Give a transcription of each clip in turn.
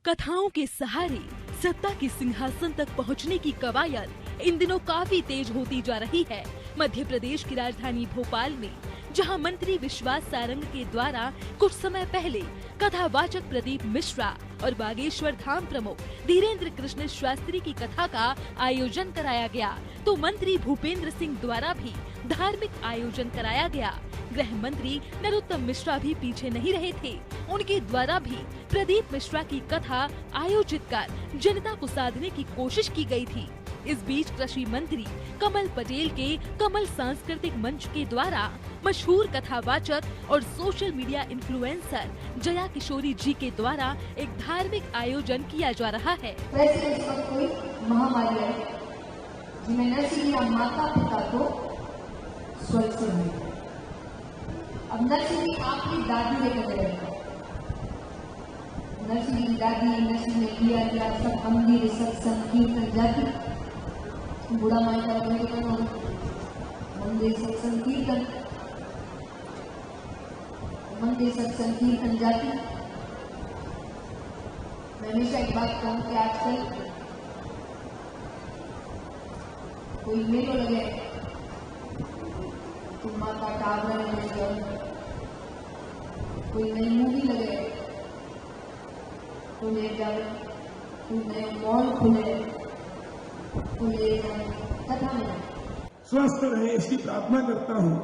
कथाओं के सहारे सत्ता के सिंहासन तक पहुंचने की कवायद इन दिनों काफी तेज होती जा रही है। मध्य प्रदेश की राजधानी भोपाल में जहां मंत्री विश्वास सारंग के द्वारा कुछ समय पहले कथावाचक प्रदीप मिश्रा और बागेश्वर धाम प्रमुख धीरेन्द्र कृष्ण शास्त्री की कथा का आयोजन कराया गया, तो मंत्री भूपेंद्र सिंह द्वारा भी धार्मिक आयोजन कराया गया। गृह मंत्री नरोत्तम मिश्रा भी पीछे नहीं रहे थे, उनके द्वारा भी प्रदीप मिश्रा की कथा आयोजित कर जनता को साधने की कोशिश की गई थी। इस बीच कृषि मंत्री कमल पटेल के कमल सांस्कृतिक मंच के द्वारा मशहूर कथावाचक और social media influencer Jaya Kishori ji के द्वारा एक धार्मिक आयोजन किया जा रहा है। वैसे इस वक्त कोई महामारी है जिन्हें नरसिंह या माता पिता को स्वर्ग से मिले। अब नरसिंह की आखिरी दादी लेकर गए, नरसिंह की दादी नरसिंह ने किया गया सब मंदिर सत्संग कीर्तन जाति बूढ़ा माई का मंदिर सत्संग कीर्तन जाति। मैं हमेशा एक बात कहूँ कि आजकल कोई मेलो लगे तो माता टावरा ले जाओ, कोई नई मूवी लगे तो ले जाओ, कोई नए मॉल खुले तो ले जाओ, कथा में स्वस्थ रहे इसकी प्रार्थना करता हूँ।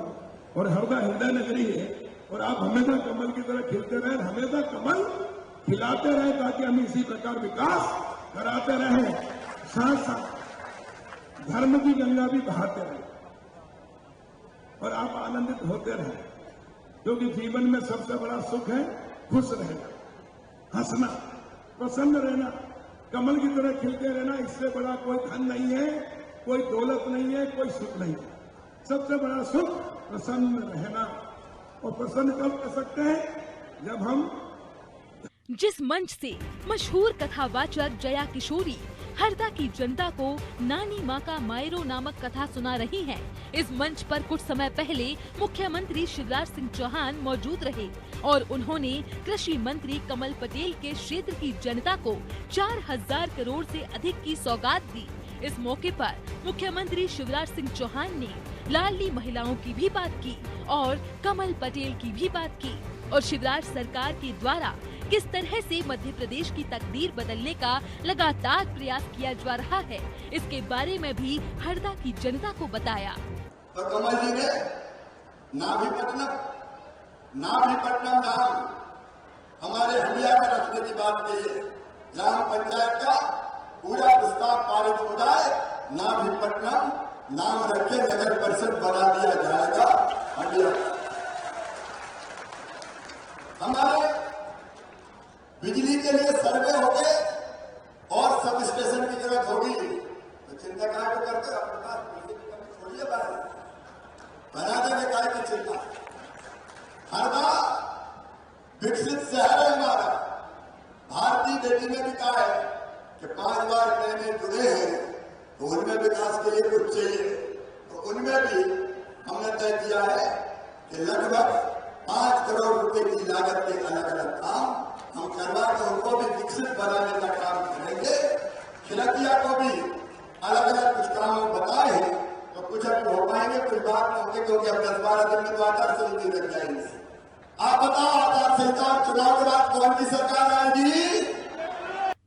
और हृदय नगरी है और आप हमेशा कमल की तरह खिलते रहे, हमेशा कमल खिलाते रहे ताकि हम इसी प्रकार विकास कराते रहे, साथ साथ धर्म की गंगा भी बहाते रहे और आप आनंदित होते रहे, क्योंकि जीवन में सबसे बड़ा सुख है खुश रहना, हंसना, प्रसन्न रहना, कमल की तरह खिलते रहना। इससे बड़ा कोई धन नहीं है, कोई दौलत नहीं है, कोई सुख नहीं है। सबसे बड़ा सुख प्रसन्न रहना, और प्रसन्न कब कर सकते हैं जब हम जिस मंच से मशहूर कथावाचक जया किशोरी हरदा की जनता को नानी माँ का मायरो नामक कथा सुना रही हैं। इस मंच पर कुछ समय पहले मुख्यमंत्री शिवराज सिंह चौहान मौजूद रहे और उन्होंने कृषि मंत्री कमल पटेल के क्षेत्र की जनता को 4000 करोड़ से अधिक की सौगात दी। इस मौके पर मुख्यमंत्री शिवराज सिंह चौहान ने लाडली महिलाओं की भी बात की और कमल पटेल की भी बात की और शिवराज सरकार के द्वारा किस तरह से मध्य प्रदेश की तकदीर बदलने का लगातार प्रयास किया जा रहा है, इसके बारे में भी हरदा की जनता को बताया। और कमल जी ने नाभीपट्टनम नाम हमारे हलिया में रखने की बात की है। ग्राम पंचायत का पूरा प्रस्ताव पारित हो जाए, नाभीपट्टनम नाम रखे नगर परिषद बना दिया जाएगा। हलिया हमारे बिजली के लिए सर्वे हो गए और सब स्टेशन की जरूरत होगी, तो चिंता कहाँ को करते अपने पास बिजली की कमी छोड़िए, बना देंगे काय की चिंता। हरदा विकसित शहर है हमारा। भारतीय बेटी ने भी कहा है कि 5 बार ट्रेनें जुड़े हैं तो उनमें विकास के लिए कुछ चाहिए, तो उनमें भी हमने तय किया है कि लगभग 5 करोड़ रुपए की लागत के अलग अलग काम हम करवा के उनको भी विकसित बनाने का काम करेंगे। खिलकिया को भी अलग अलग कुछ काम बताए हैं, तो कुछ अब हो पाएंगे, कुछ बात होंगे, क्योंकि अब 10-12 दिन में तो आचार संहिता लग जाएंगे। आप बताओ, आचार संहिता चुनाव के बाद कौन की सरकार आएगी?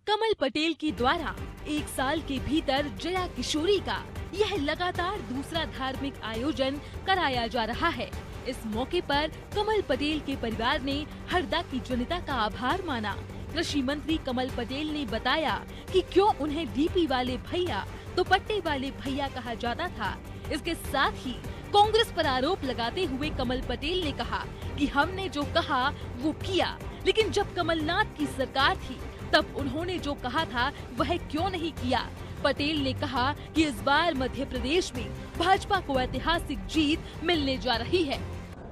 कमल पटेल की द्वारा 1 साल के भीतर जया किशोरी का यह लगातार दूसरा धार्मिक आयोजन कराया जा रहा है। इस मौके पर कमल पटेल के परिवार ने हरदा की जनता का आभार माना। कृषि मंत्री कमल पटेल ने बताया कि क्यों उन्हें डीपी वाले भैया तो पट्टे वाले भैया कहा जाता था। इसके साथ ही कांग्रेस पर आरोप लगाते हुए कमल पटेल ने कहा कि हमने जो कहा वो किया, लेकिन जब कमलनाथ की सरकार थी तब उन्होंने जो कहा था वह क्यों नहीं किया। पटेल ने कहा कि इस बार मध्य प्रदेश में भाजपा को ऐतिहासिक जीत मिलने जा रही है।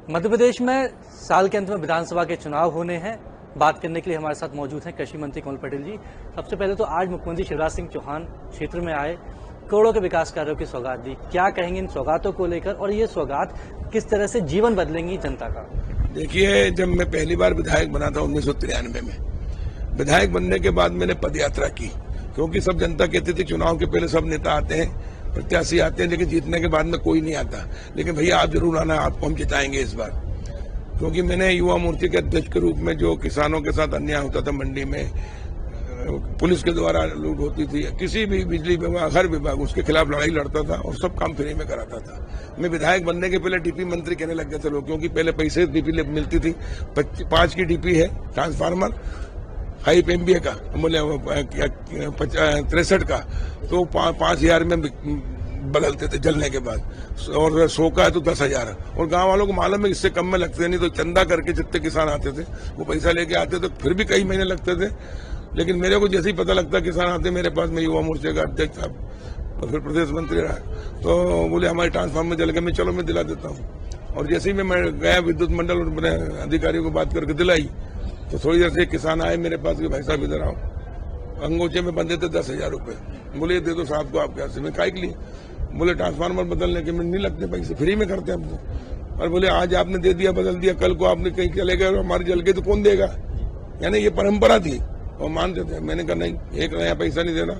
मध्य प्रदेश में साल के अंत में विधानसभा के चुनाव होने हैं। बात करने के लिए हमारे साथ मौजूद हैं कृषि मंत्री कमल पटेल जी। सबसे पहले तो आज मुख्यमंत्री शिवराज सिंह चौहान क्षेत्र में आए, करोड़ों के विकास कार्यों की सौगात दी। क्या कहेंगे इन सौगातों को लेकर और ये सौगात किस तरह से जीवन बदलेंगी जनता का? देखिए, जब मैं पहली बार विधायक बना था 1993 में, विधायक बनने के बाद मैंने पद यात्रा की, क्योंकि सब जनता कहती थी चुनाव के पहले सब नेता आते हैं, प्रत्याशी आते हैं, लेकिन जीतने के बाद में कोई नहीं आता। लेकिन भैया आप जरूर आना, आपको हम जिताएंगे इस बार। क्योंकि मैंने युवा मोर्चे के अध्यक्ष के रूप में जो किसानों के साथ अन्याय होता था मंडी में, पुलिस के द्वारा लूट होती थी, किसी भी बिजली विभाग, हर विभाग, उसके खिलाफ लड़ाई लड़ता था और सब काम फ्री में कराता था। मैं विधायक बनने के पहले डीपी मंत्री कहने लग गए थे लोग, क्योंकि पहले पैसे डीपी मिलती थी। 5 की डीपी है ट्रांसफार्मर, 5 MVA का, बोले 63 का, तो 5,000 में बदलते थे जलने के बाद, और 100 का है तो 10,000। और गांव वालों को मालूम है इससे कम में लगते नहीं, तो चंदा करके जितने किसान आते थे वो पैसा लेके आते थे, फिर भी कई महीने लगते थे। लेकिन मेरे को जैसे ही पता लगता किसान आते मेरे पास, मैं युवा मोर्चे का अध्यक्ष था और फिर प्रदेश मंत्री रहा, तो बोले हमारे ट्रांसफार्मर जल गए, मैं चलो मैं दिला देता हूँ। और जैसे ही मैं गया विद्युत मंडल और मैंने अधिकारियों को बात करके दिलाई, तो थोड़ी देर से एक किसान आए मेरे पास कि भाई साहब इधर आओ, अंगोचे में बंधे थे 10,000 रुपये। बोले दे दो साहब को, आपके हाथ से। मैं काय के लिए? बोले ट्रांसफार्मर बदलने के, में नहीं लगते पैसे, फ्री में करते हैं हम तो। और बोले आज आपने दे दिया, बदल दिया, कल को आपने कहीं चले गए और हमारे जल गए तो कौन देगा? यानी ये परंपरा थी और मानते थे। मैंने कहा नहीं, एक नया पैसा नहीं देना।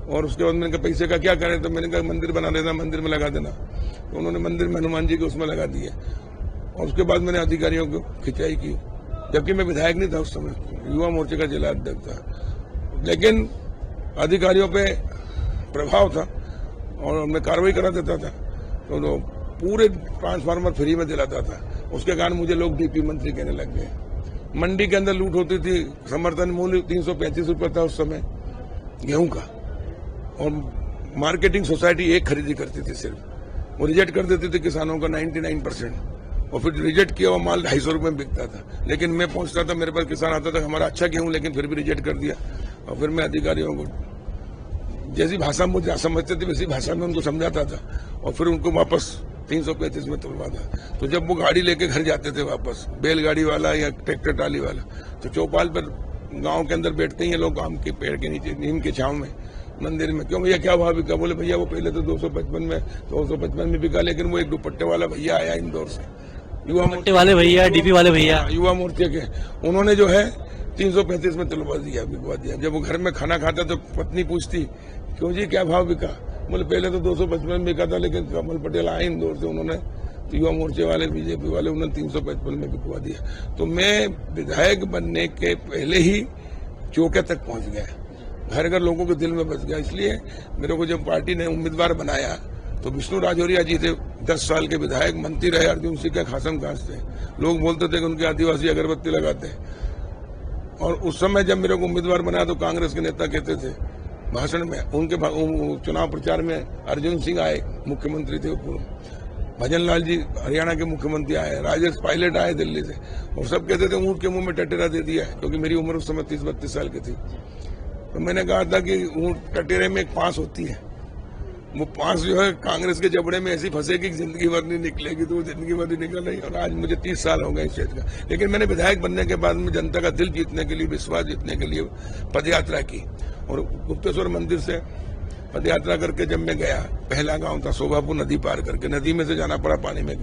और उसके बाद मैंने कहा पैसे का क्या करें, तो मैंने कहा मंदिर बना देना, मंदिर में लगा देना। तो उन्होंने मंदिर में हनुमान जी के उसमें लगा दिए। और उसके बाद मैंने अधिकारियों को खिंचाई की, जबकि मैं विधायक नहीं था उस समय, युवा मोर्चे का जिला अध्यक्ष था। लेकिन अधिकारियों पे प्रभाव था और मैं कार्रवाई करा देता था, तो पूरे ट्रांसफार्मर फ्री में दिलाता था। उसके कारण मुझे लोग डीपी मंत्री कहने लग गए। मंडी के अंदर लूट होती थी, समर्थन मूल्य 335 रुपये था उस समय गेहूं का, और मार्केटिंग सोसाइटी एक खरीदी करती थी सिर्फ, वो रिजेक्ट कर देती थी किसानों का 99%, और फिर रिजेक्ट किया हुआ माल 250 रुपये में बिकता था। लेकिन मैं पहुंचता था, मेरे पास किसान आता था, हमारा अच्छा गेहूं, लेकिन फिर भी रिजेक्ट कर दिया। और फिर मैं अधिकारियों को जैसी भाषा मुझे समझते थे वैसी भाषा में उनको समझाता था, और फिर उनको वापस 335 में तुलवा था। तो जब वो गाड़ी लेके घर जाते थे वापस, बैलगाड़ी वाला या ट्रैक्टर ट्राली वाला, तो चौपाल पर गांव के अंदर बैठते ही लोग आम के पेड़ के नीचे, नीम के छांव में, मंदिर में, क्यों भैया क्या भाव बिका? बोले भैया वो पहले तो 255 में बिका, लेकिन वो एक दुपट्टे वाला भैया आया इंदौर से, युवा मोर्चे वाले भैया, डीपी वाले भैया, युवा मोर्चे के, उन्होंने जो है 335 में तुलवा दिया, बिकवा दिया। जब वो घर में खाना खाता तो पत्नी पूछती, क्यों जी क्या भाव बिका? बोले पहले तो 255 में बिका था, लेकिन कमल पटेल आए इंदौर से, उन्होंने युवा मोर्चे वाले, बीजेपी वाले, उन्होंने 355 में बिकवा दिया। तो मैं विधायक बनने के पहले ही चौके तक पहुंच गया, घर घर लोगों के दिल में बस गया। इसलिए मेरे को जब पार्टी ने उम्मीदवार बनाया तो विष्णु राजौरिया जी थे, 10 साल के विधायक, मंत्री रहे, अर्जुन सिंह के खासम खास थे। लोग बोलते थे कि उनके आदिवासी अगरबत्ती लगाते हैं। और उस समय जब मेरे को उम्मीदवार बनाया तो कांग्रेस के नेता कहते थे भाषण में, उनके चुनाव प्रचार में अर्जुन सिंह आए, मुख्यमंत्री थे पूर्व, भजन लाल जी हरियाणा के मुख्यमंत्री आए, राजेश पायलट आए दिल्ली से, और सब कहते थे ऊंट के मुंह में टटेरा दे दिया है, क्योंकि मेरी उम्र उस समय 30-32 साल की थी। तो मैंने कहा था कि ऊंट टटेरे में एक पांस होती है, वो पांस जो है कांग्रेस के जबड़े में ऐसी फंसेगी कि जिंदगी भर नहीं निकलेगी, तो वो जिंदगी भर नहीं निकल रही। और आज मुझे 30 साल हो गए इस चीज का। लेकिन मैंने विधायक बनने के बाद में जनता का दिल जीतने के लिए, विश्वास जीतने के लिए पदयात्रा की, और गुप्तेश्वर मंदिर से पदयात्रा करके जब मैं गया, पहला गांव था शोभापुर, नदी पार करके, नदी में से जाना पड़ा पानी में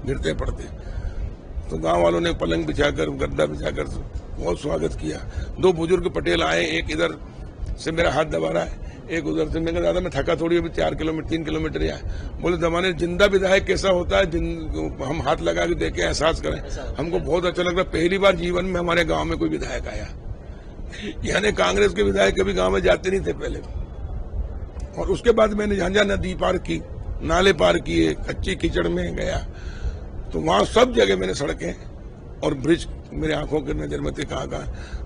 गिरते पड़ते, तो गांव वालों ने पलंग बिछाकर, गद्दा बिछाकर बहुत स्वागत किया। 2 बुजुर्ग पटेल आए, एक इधर से मेरा हाथ दबा रहा है, एक उधर से। मैंने दादा मैं थका थोड़ी, अभी 3 किलोमीटर ही आया। बोले दमाने जिंदा विधायक कैसा होता है, हम हाथ लगा के देखे, एहसास करें। हमको बहुत अच्छा लग रहा, पहली बार जीवन में हमारे गांव में कोई विधायक आया। यानी कांग्रेस के विधायक कभी गांव में जाते नहीं थे पहले। और उसके बाद मैंने जहां जहां नदी पार की, नाले पार किए, कच्ची कीचड़ में गया, तो वहां सब जगह मैंने सड़कें और ब्रिज मेरे आंखों के नजर में थे कहाँ।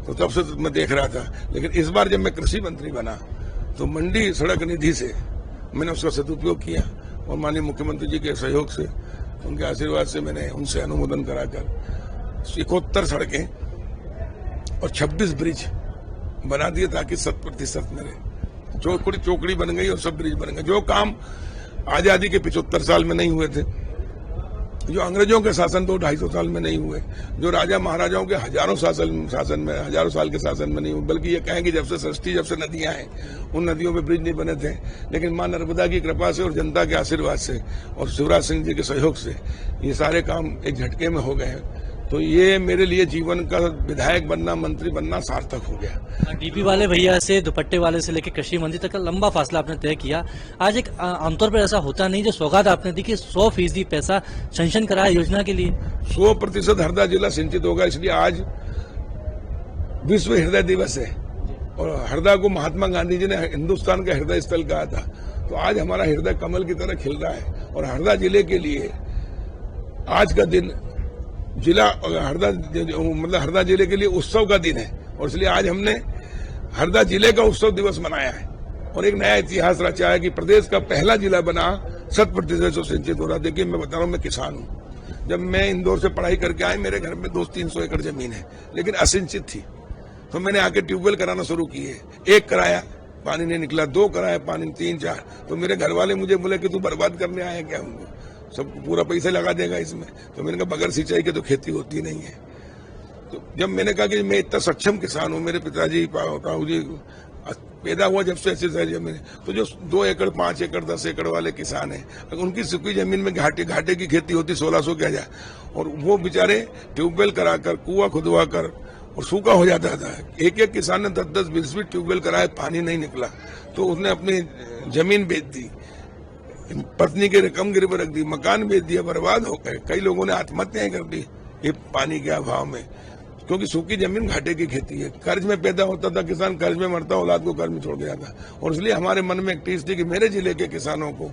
तो तब से मैं देख रहा था। लेकिन इस बार जब मैं कृषि मंत्री बना तो मंडी सड़क निधि से मैंने उसका सदुपयोग किया, और माननीय मुख्यमंत्री जी के सहयोग से, उनके आशीर्वाद से मैंने उनसे अनुमोदन कराकर 71 सड़कें और 26 ब्रिज बना दिए, ताकि 100% मेरे चौकड़ी बन गई और सब ब्रिज बन गए। जो काम आजादी के 75 साल में नहीं हुए थे, जो अंग्रेजों के शासन 200-250 साल में नहीं हुए, जो राजा महाराजाओं के हजारों साल के शासन में नहीं हुए, बल्कि ये कहें कि जब से नदियां हैं, उन नदियों पे ब्रिज नहीं बने थे। लेकिन मां नर्मदा की कृपा से और जनता के आशीर्वाद से और शिवराज सिंह जी के सहयोग से ये सारे काम एक झटके में हो गए हैं। तो ये मेरे लिए जीवन का विधायक बनना, मंत्री बनना सार्थक हो गया। डीपी वाले भैया से दुपट्टे वाले से लेकर कृषि मंत्री तक का लंबा फासला आपने तय किया। आज एक आमतौर पर ऐसा होता नहीं, जो सौगात आपने दी कि 100% पैसा सैंक्शन कराया योजना के लिए। 100% हरदा जिला सिंचित होगा, इसलिए आज विश्व हृदय दिवस है और हरदा को महात्मा गांधी जी ने हिंदुस्तान का हृदय स्थल कहा था। तो आज हमारा हृदय कमल की तरह खिल रहा है और हरदा जिले के लिए आज का दिन जिला हरदा जिले के लिए उत्सव का दिन है और इसलिए आज हमने हरदा जिले का उत्सव दिवस मनाया है और एक नया इतिहास रचा है कि प्रदेश का पहला जिला बना 100% सिंचित हो रहा। देखिए, मैं बता रहा हूं, मैं किसान हूं। जब मैं इंदौर से पढ़ाई करके आए, मेरे घर में 200-300 एकड़ जमीन है लेकिन असिंचित थी, तो मैंने आके ट्यूबवेल कराना शुरू किए। 1 कराया, पानी नहीं निकला, 2 कराया, पानी 3-4, तो मेरे घर वाले मुझे बोले कि तू बर्बाद करने आया क्या, हमको सब पूरा पैसा लगा देगा इसमें। तो मैंने कहा बगैर सिंचाई के तो खेती होती नहीं है। तो जब मैंने कहा कि मैं इतना सक्षम किसान हूं, मेरे पिताजी ताऊ जी पैदा हुआ जब से ऐसी जमीन, तो जो 2 एकड़ 5 एकड़ 10 एकड़ वाले किसान हैं, अगर उनकी सूखी जमीन में घाटे की खेती होती 1600 के हजार, और वो बेचारे ट्यूबवेल कराकर, कुआं खुदवा कर और सूखा हो जाता था। एक किसान ने 10-10 20 ट्यूबवेल कराए, पानी नहीं निकला, तो उसने अपनी जमीन बेच दी, पत्नी की रकम गिरवी रख दी, मकान बेच दिया, बर्बाद हो गए। कई लोगों ने आत्महत्याएं कर दी ये पानी के अभाव में, क्योंकि सूखी जमीन घाटे की खेती है। कर्ज में पैदा होता था किसान, कर्ज में मरता, औलाद को कर्ज में छोड़ गया था। और इसलिए हमारे मन में एक टीस थी कि मेरे जिले के किसानों को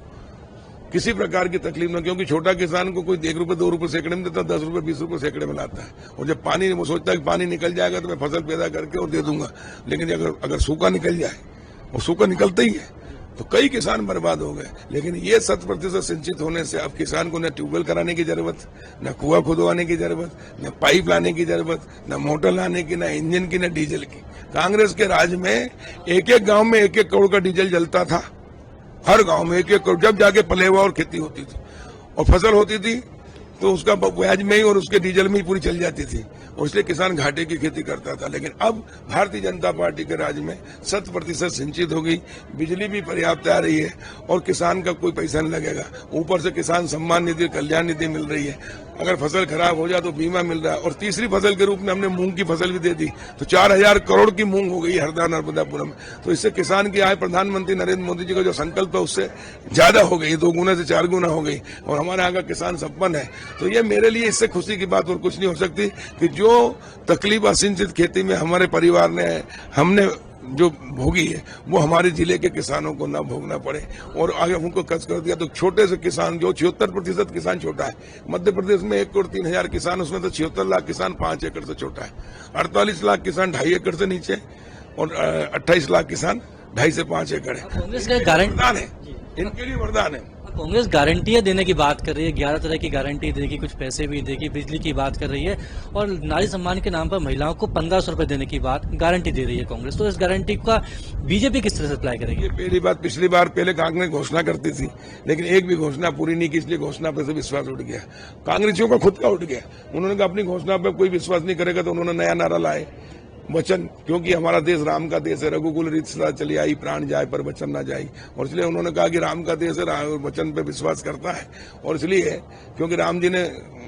किसी प्रकार की तकलीफ न, क्योंकि छोटा किसान को कोई 1 रुपए 2 रुपए सैकड़े में देता, 10 रुपए 20 रुपए सैकड़े में लाता है। और जब पानी, वो सोचता है कि पानी निकल जाएगा तो मैं फसल पैदा करके और दे दूंगा, लेकिन अगर सूखा निकल जाए, और सूखा निकलता ही है, तो कई किसान बर्बाद हो गए। लेकिन ये 100% सिंचित होने से अब किसान को न ट्यूबवेल कराने की जरूरत, न कुआं खुदवाने की जरूरत, न पाइप लाने की जरूरत, न मोटर लाने की, न इंजन की, न डीजल की। कांग्रेस के राज में एक गांव में 1-1 करोड़ का डीजल जलता था, हर गांव में 1-1 करोड़, जब जाके पलेवा और खेती होती थी और फसल होती थी तो उसका ब्याज में ही और उसके डीजल में ही पूरी चल जाती थी, और इसलिए किसान घाटे की खेती करता था। लेकिन अब भारतीय जनता पार्टी के राज में 100% सिंचित हो गई, बिजली भी पर्याप्त आ रही है और किसान का कोई पैसा नहीं लगेगा। ऊपर से किसान सम्मान निधि, कल्याण निधि मिल रही है, अगर फसल खराब हो जाए तो बीमा मिल रहा है, और तीसरी फसल के रूप में हमने मूंग की फसल भी दे दी, तो 4000 करोड़ की मूंग हो गई हरदा नर्मदापुरम। तो इससे किसान की आय प्रधानमंत्री नरेंद्र मोदी जी का जो संकल्प है उससे ज्यादा हो गई, 2 गुना से 4 गुना हो गई, और हमारे यहाँ का किसान संपन्न है। तो ये मेरे लिए इससे खुशी की बात और कुछ नहीं हो सकती कि जो तकलीफ असिंचित खेती में हमारे परिवार ने, हमने जो भोगी है, वो हमारे जिले के किसानों को ना भोगना पड़े। और आगे उनको कस कर दिया तो छोटे से किसान, जो 76% किसान छोटा है, मध्य प्रदेश में 1 करोड़ 3 हजार किसान, उसमें तो 76 लाख किसान 5 एकड़ से छोटा है, 48 लाख किसान 2.5 एकड़ से नीचे, और 28 लाख किसान 2.5 से 5 एकड़ है। कांग्रेस का वरदान है, इनके लिए वरदान है। कांग्रेस गारंटियां देने की बात कर रही है, 11 तरह की गारंटी देगी, कुछ पैसे भी देगी, बिजली की बात कर रही है, और नारी सम्मान के नाम पर महिलाओं को 1500 रुपए देने की बात गारंटी दे रही है कांग्रेस। तो इस गारंटी का बीजेपी किस तरह से अप्लाई करेगी? पहली बात, पिछली बार पहले कांग्रेस घोषणा करती थी लेकिन एक भी घोषणा पूरी नहीं की, इसलिए घोषणा पर से विश्वास उठ गया, कांग्रेसियों का खुद का उठ गया। उन्होंने कहा अपनी घोषणा पर कोई विश्वास नहीं करेगा, तो उन्होंने नया नारा लाए, वचन, क्योंकि हमारा देश राम का देश है, रघुकुल रीत सदा चली आई, प्राण जाए पर वचन ना जाए। और इसलिए उन्होंने कहा कि राम का देश है, वचन पे विश्वास करता है। और इसलिए क्योंकि राम जी ने,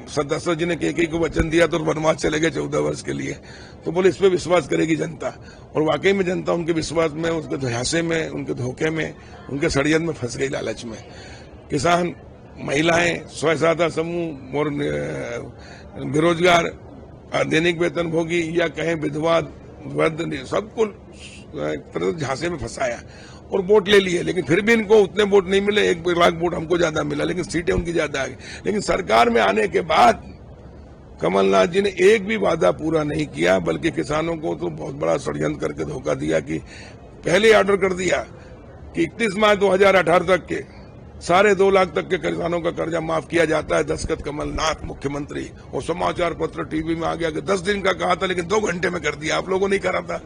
दशरथ जी ने केकई को वचन दिया तो वनवास चले गए 14 वर्ष के लिए, तो बोले इस पे विश्वास करेगी जनता। और वाकई में जनता उनके विश्वास में, उसके झांसे में, उनके धोखे में, उनके षड्यंत्र में फंस गई, लालच में। किसान, महिलाएं, स्वयं सहायता समूह और बेरोजगार, दैनिक वेतन भोगी या कहें विधवा, वृद्ध, सबको एक तरह से झांसे में फंसाया और वोट ले लिए। लेकिन फिर भी इनको उतने वोट नहीं मिले, 1 लाख वोट हमको ज्यादा मिला, लेकिन सीटें उनकी ज्यादा आ गई। लेकिन सरकार में आने के बाद कमलनाथ जी ने एक भी वादा पूरा नहीं किया, बल्कि किसानों को तो बहुत बड़ा षड्यंत्र करके धोखा दिया कि पहले ऑर्डर कर दिया कि 31 मार्च 2018 तक के 2.5 लाख तक के किसानों का कर्जा माफ किया जाता है। दस्तखत कमलनाथ मुख्यमंत्री, और समाचार पत्र टीवी में आ गया कि 10 दिन का कहा था लेकिन 2 घंटे में कर दिया। आप लोगों ने करा था,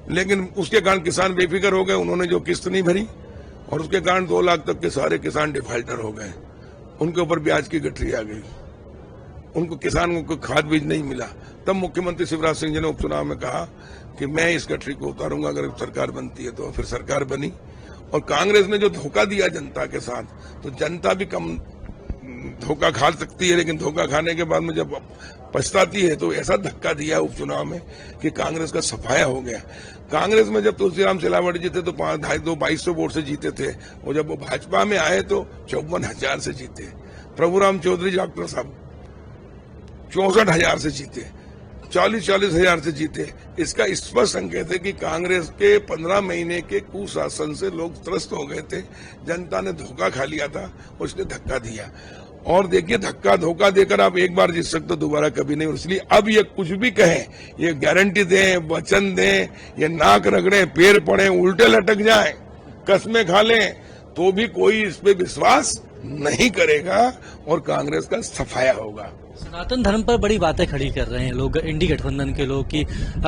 लेकिन उसके कारण किसान बेफिक्र हो गए, उन्होंने जो किस्त नहीं भरी, और उसके कारण 2 लाख तक के सारे किसान डिफाल्टर हो गए, उनके ऊपर ब्याज की गठरी आ गई, उनको किसानों को खाद बीज नहीं मिला। तब मुख्यमंत्री शिवराज सिंह जी ने उपचुनाव में कहा कि मैं इस गठरी को उतारूंगा अगर सरकार बनती है तो। फिर सरकार बनी, और कांग्रेस ने जो धोखा दिया जनता के साथ, तो जनता भी कम धोखा खा सकती है, लेकिन धोखा खाने के बाद में जब पछताती है तो ऐसा धक्का दिया उपचुनाव में कि कांग्रेस का सफाया हो गया। कांग्रेस में जब तुलसीराम सिलावट जीते तो 2200 वोट से जीते थे, और जब वो भाजपा में आए तो 54,000 से जीते। प्रभुराम चौधरी डॉक्टर साहब 64,000 से जीते, 40,000 से जीते। इसका स्पष्ट संकेत है कि कांग्रेस के 15 महीने के कुशासन से लोग त्रस्त हो गए थे, जनता ने धोखा खा लिया था, उसने धक्का दिया। और देखिए, धक्का धोखा देकर आप एक बार जीत सकते हो, दोबारा कभी नहीं। इसलिए अब ये कुछ भी कहें, ये गारंटी दें, वचन दें, ये नाक रगड़े, पैर पड़े, उल्टे लटक जाए, कस्में खा लें, तो भी कोई इस पे विश्वास नहीं करेगा और कांग्रेस का सफाया होगा। सनातन धर्म पर बड़ी बातें खड़ी कर रहे हैं लोग, इंडी गठबंधन के लोग, कि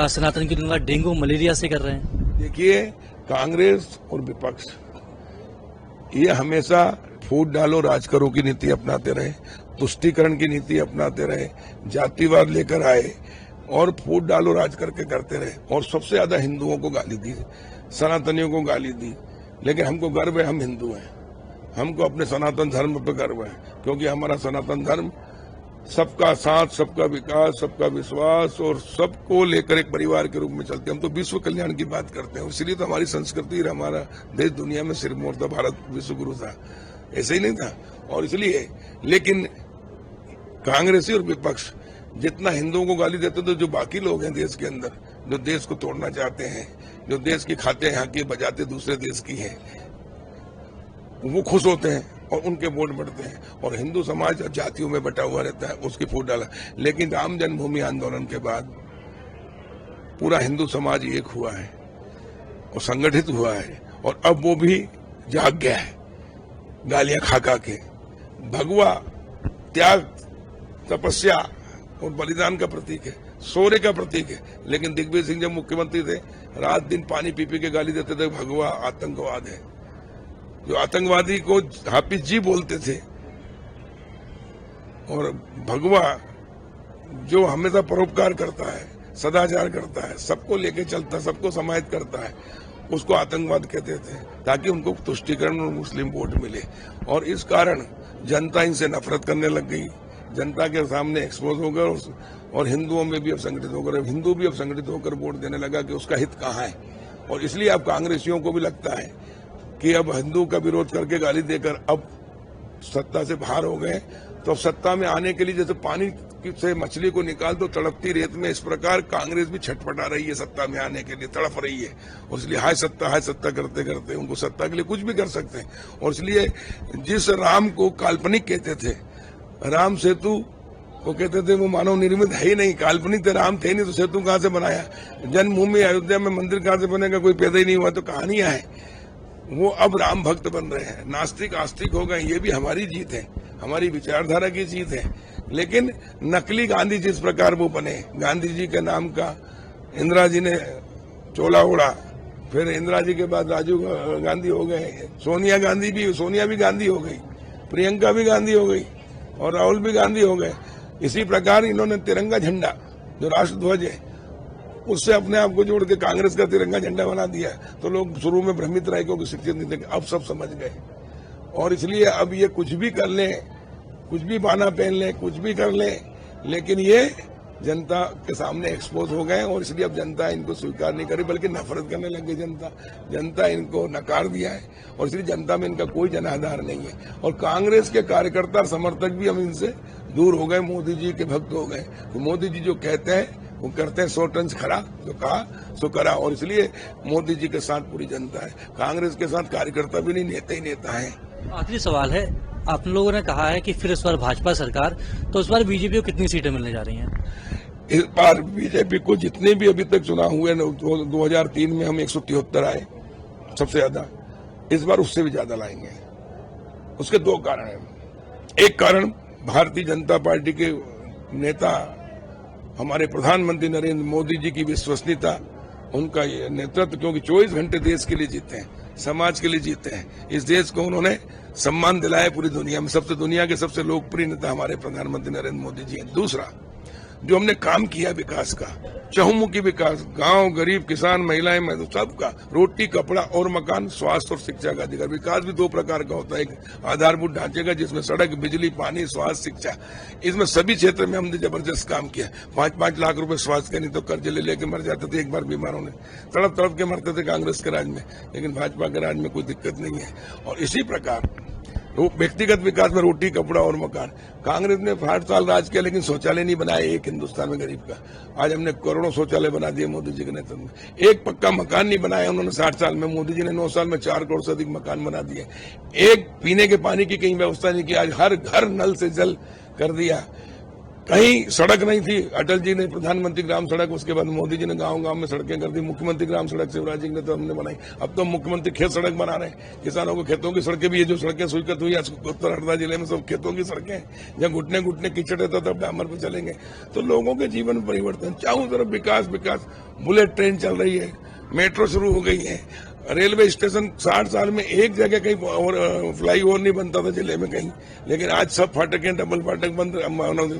सनातन की तुलना डेंगू मलेरिया से कर रहे हैं। देखिए, कांग्रेस और विपक्ष ये हमेशा फूट डालो राज करो की नीति अपनाते रहे, तुष्टीकरण की नीति अपनाते रहे, जातिवाद लेकर आए और फूट डालो राज करके करते रहे, और सबसे ज्यादा हिंदुओं को गाली दी, सनातनियों को गाली दी। लेकिन हमको गर्व है, हम हिंदू हैं, हमको अपने सनातन धर्म पर गर्व है, क्योंकि हमारा सनातन धर्म सबका साथ, सबका विकास, सबका विश्वास और सबको लेकर एक परिवार के रूप में चलते हैं। हम तो विश्व कल्याण की बात करते हैं, इसलिए तो हमारी संस्कृति, हमारा देश दुनिया में सिर मोड़ता, भारत विश्व गुरु था, ऐसे ही नहीं था। और इसलिए, लेकिन कांग्रेसी और विपक्ष जितना हिंदुओं को गाली देते, तो जो बाकी लोग हैं देश के अंदर, जो देश को तोड़ना चाहते हैं, जो देश की खाते यहाँ की बजाते दूसरे देश की है, वो खुश होते हैं और उनके वोट बढ़ते हैं। और हिंदू समाज जातियों में बटा हुआ रहता है, उसकी फूट डाला। लेकिन राम जन्मभूमि आंदोलन के बाद पूरा हिंदू समाज एक हुआ है और संगठित हुआ है, और अब वो भी जाग गया है गालियां खा खा के। भगवा त्याग, तपस्या और बलिदान का प्रतीक है, शौर्य का प्रतीक है। लेकिन दिग्विजय सिंह जब मुख्यमंत्री थे, रात दिन पानी पी पी के गाली देते थे, भगवा आतंकवाद है। जो आतंकवादी को हाफिज जी बोलते थे, और भगवा जो हमेशा परोपकार करता है, सदाचार करता है, सबको लेके चलता, सबको समाहित करता है, उसको आतंकवाद कहते थे, ताकि उनको तुष्टीकरण और मुस्लिम वोट मिले। और इस कारण जनता इनसे नफरत करने लग गई, जनता के सामने एक्सपोज हो गए, और हिंदुओं में भी अब संगठित होकर, हिंदू भी अब संगठित होकर वोट देने लगा कि उसका हित कहाँ है। और इसलिए अब कांग्रेसियों को भी लगता है कि अब हिंदू का विरोध करके, गाली देकर अब सत्ता से बाहर हो गए, तो अब सत्ता में आने के लिए जैसे पानी से मछली को निकाल दो तड़पती रेत में, इस प्रकार कांग्रेस भी छटपटा रही है सत्ता में आने के लिए, तड़प रही है। और इसलिए हाय सत्ता करते करते उनको सत्ता के लिए कुछ भी कर सकते हैं। और इसलिए जिस राम को काल्पनिक कहते थे, राम सेतु वो कहते थे वो मानव निर्मित है ही नहीं, काल्पनिक थे, राम थे नहीं, तो सेतु कहाँ से बनाया? जन्मभूमि अयोध्या में मंदिर कहाँ से बनेगा? कोई पैदा ही नहीं हुआ। तो कहानियां हैं। वो अब राम भक्त बन रहे हैं, नास्तिक आस्तिक हो गए। ये भी हमारी जीत है, हमारी विचारधारा की जीत है। लेकिन नकली गांधी जिस प्रकार वो बने, गांधी जी के नाम का इंदिरा जी ने चोला ओढ़ा, फिर इंदिरा जी के बाद राजीव गांधी हो गए, सोनिया भी गांधी हो गई, प्रियंका भी गांधी हो गई, और राहुल भी गांधी हो गए। इसी प्रकार इन्होंने तिरंगा झंडा जो राष्ट्रध्वज है उससे अपने आप को जोड़ के कांग्रेस का तिरंगा झंडा बना दिया। तो लोग शुरू में भ्रमित रहे क्योंकि शिक्षित नहीं थे, अब सब समझ गए। और इसलिए अब ये कुछ भी कर लें, कुछ भी बहाना पहन लें, कुछ भी कर लें, लेकिन ये जनता के सामने एक्सपोज हो गए। और इसलिए अब जनता इनको स्वीकार नहीं करी, बल्कि नफरत करने लग गई। जनता इनको नकार दिया है, और इसलिए जनता में इनका कोई जनाधार नहीं है। और कांग्रेस के कार्यकर्ता समर्थक भी हम इनसे दूर हो गए, मोदी जी के भक्त हो गए। तो मोदी जी जो कहते हैं वो करते हैं, 100 टन खरा, जो कहा सो करा। और इसलिए मोदी जी के साथ पूरी जनता है, कांग्रेस के साथ कार्यकर्ता भी नहीं, नेता ही नेता है। आखिरी सवाल है, आप लोगों ने कहा है कि फिर इस बार भाजपा सरकार, तो इस बार बीजेपी को कितनी सीटें मिलने जा रही हैं? इस बार बीजेपी को जितने भी अभी तक चुनाव हुए, 2003 में हम 173 आए सबसे ज्यादा, इस बार उससे भी ज्यादा लाएंगे। उसके 2 कारण हैं। एक कारण भारतीय जनता पार्टी के नेता, हमारे प्रधानमंत्री नरेंद्र मोदी जी की विश्वसनीयता, उनका ये नेतृत्व, क्योंकि 24 घंटे देश के लिए जीते हैं, समाज के लिए जीते हैं। इस देश को उन्होंने सम्मान दिलाया पूरी दुनिया में। दुनिया के सबसे लोकप्रिय नेता हमारे प्रधानमंत्री नरेंद्र मोदी जी हैं। दूसरा, जो हमने काम किया विकास का, चहुमुखी विकास, गांव, गरीब, किसान, महिलाएं, मजदूर, सबका रोटी, कपड़ा और मकान, स्वास्थ्य और शिक्षा का अधिकार। विकास भी दो प्रकार का होता है, एक आधारभूत ढांचे का जिसमें सड़क, बिजली, पानी, स्वास्थ्य, शिक्षा, इसमें सभी क्षेत्र में हमने जबरदस्त काम किया। 5-5 लाख रुपए स्वास्थ्य के, नहीं तो कर्ज ले लेके मर जाते थे एक बार बीमार होने, तड़प तड़प के मरते थे कांग्रेस के राज में, लेकिन भाजपा के राज में कोई दिक्कत नहीं है। और इसी प्रकार व्यक्तिगत विकास में रोटी, कपड़ा और मकान, कांग्रेस ने 60 साल राज किया लेकिन शौचालय नहीं बनाया एक हिंदुस्तान में गरीब का। आज हमने करोड़ों शौचालय बना दिए मोदी जी के नेतृत्व में। एक पक्का मकान नहीं बनाया उन्होंने 60 साल में, मोदी जी ने 9 साल में 4 करोड़ से अधिक मकान बना दिए। एक पीने के पानी की कहीं व्यवस्था नहीं की, आज हर घर नल से जल कर दिया। कहीं सड़क नहीं थी, अटल जी ने प्रधानमंत्री ग्राम सड़क, उसके बाद मोदी जी ने गांव गांव में सड़कें कर दी। मुख्यमंत्री ग्राम सड़क शिवराज जी ने तो हमने बनाई, अब तो मुख्यमंत्री खेत सड़क बना रहे हैं। किसानों को खेतों की सड़कें भी, ये जो सड़कें स्वीकृत हुई उत्तर हरदा जिले में सब खेतों की सड़कें, जब घुटने घुटने कीचड़ रहता तब डामर पे चलेंगे। तो लोगों के जीवन में परिवर्तन, चारों तरफ विकास विकास। बुलेट ट्रेन चल रही है, मेट्रो शुरू हो गई है, रेलवे स्टेशन 60 साल में एक जगह कहीं और फ्लाई ओवर नहीं बनता था जिले में कहीं, लेकिन आज सब फाटकें, डबल फाटक बंद,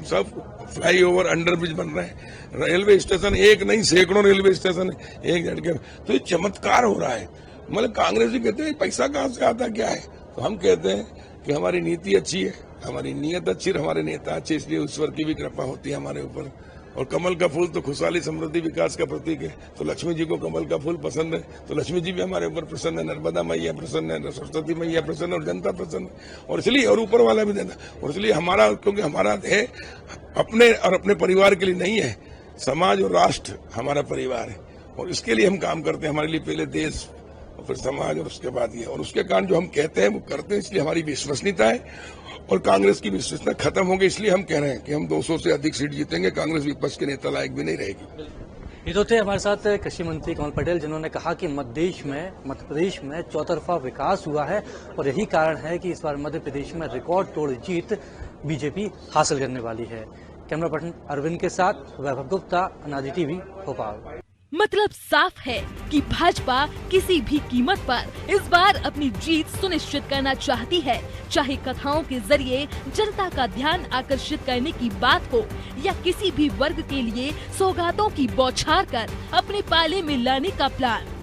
सब फ्लाई ओवर, अंडर ब्रिज बन रहे हैं। रेलवे स्टेशन एक नहीं, सैकड़ों रेलवे स्टेशन एक झटके में। तो ये चमत्कार हो रहा है। मतलब कांग्रेस जी कहते हैं पैसा कहाँ से आता क्या है, तो हम कहते हैं कि हमारी नीति अच्छी है, हमारी नीयत अच्छी है, हमारे नेता अच्छे, इसलिए ईश्वर की भी कृपा होती है हमारे ऊपर। और कमल का फूल तो खुशहाली, समृद्धि, विकास का प्रतीक है। तो लक्ष्मी जी को कमल का फूल पसंद है, तो लक्ष्मी जी भी हमारे ऊपर प्रसन्न है, नर्मदा मैया प्रसन्न है, सरस्वती मैया प्रसन्न है और जनता प्रसन्न है। और इसलिए और ऊपर वाला भी देता, और इसलिए हमारा, क्योंकि हमारा है अपने और अपने परिवार के लिए नहीं है, समाज और राष्ट्र हमारा परिवार है, और इसके लिए हम काम करते हैं। हमारे लिए पहले देश और फिर समाज और उसके बाद ये, और उसके कारण जो हम कहते हैं वो करते हैं। इसलिए हमारी विश्वसनीयता है, और कांग्रेस की विश्वसनीयता खत्म हो गई। इसलिए हम कह रहे हैं कि हम 200 से अधिक सीट जीतेंगे, कांग्रेस विपक्ष के नेता लायक भी नहीं रहेगी। ये तो थे हमारे साथ कृषि मंत्री कमल पटेल, जिन्होंने कहा कि मध्य प्रदेश में चौतरफा विकास हुआ है और यही कारण है कि इस बार मध्य प्रदेश में रिकॉर्ड तोड़ जीत बीजेपी हासिल करने वाली है। कैमरा पर्सन अरविंद के साथ वैभव गुप्ता, अनादि टीवी, भोपाल। मतलब साफ है कि भाजपा किसी भी कीमत पर इस बार अपनी जीत सुनिश्चित करना चाहती है, चाहे कथाओं के जरिए जनता का ध्यान आकर्षित करने की बात हो या किसी भी वर्ग के लिए सौगातों की बौछार कर अपने पाले में लाने का प्लान।